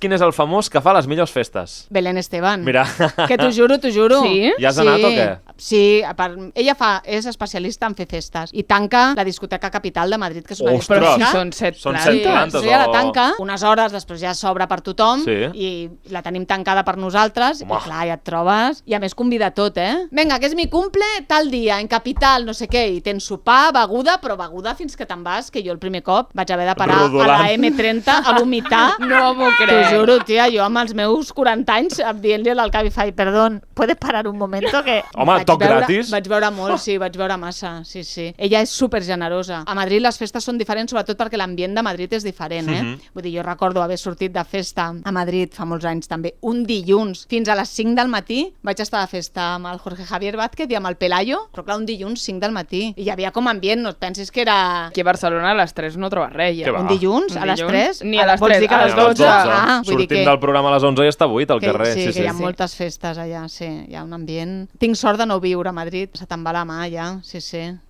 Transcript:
Quin és el famós que fa les millors festes? Belén Esteban. Mira. Que t'ho juro. Sí? Ja has anat o què? Sí, ella és especialista en fer festes i tanca la discoteca Capital de Madrid, que és una Ostres! Però si discoteca. són 7 Són plantes. set plantes. Ja la o- tanca, unes hores, després ja s'obre per tothom Sí. i la tenim tancada per nosaltres. Home. I clar, ja et trobes, i a més convida tot, Vinga, que és mi cumple tal dia, en Capital, no sé què, i tens sopar, beguda, però beguda fins que te'n vas, que jo el primer cop vaig haver de parar Rodolant. a la M30 a vomitar. No m'ho T'ho crec. juro, tia, jo amb els meus 40 anys dient-li a l'Alcavi Fai, perdón, ¿puedes parar un momento? Que Home, vaig toc veure- gratis. Vaig veure molt, sí, vaig veure massa, sí. Ella és super generosa. A Madrid les festes són diferents, sobretot perquè l'ambient de Madrid és diferent, Vull dir, jo recordo haver sortit de festa a Madrid fa molts anys també, un dilluns, fins a les 5 del matí, vaig estar de festa amb el Jorge Javier Vázquez i amb el Pelayo, però clar, un dilluns, 5 del matí, i hi havia com ambient, no et pensis que era... Aquí a Barcelona a les 3 no trobes res, ja. Què va? Un dilluns, a les 3? Ni a les Vols 3, dir que a les 12. Ah, vull dir Sortint que... del programa a les 11 i està buit al Que, carrer. sí, Sí, que sí. hi ha moltes festes allà, sí. Hi ha un ambient... Tinc sort de no viure a Madrid, se te'n va la mà ja, sí.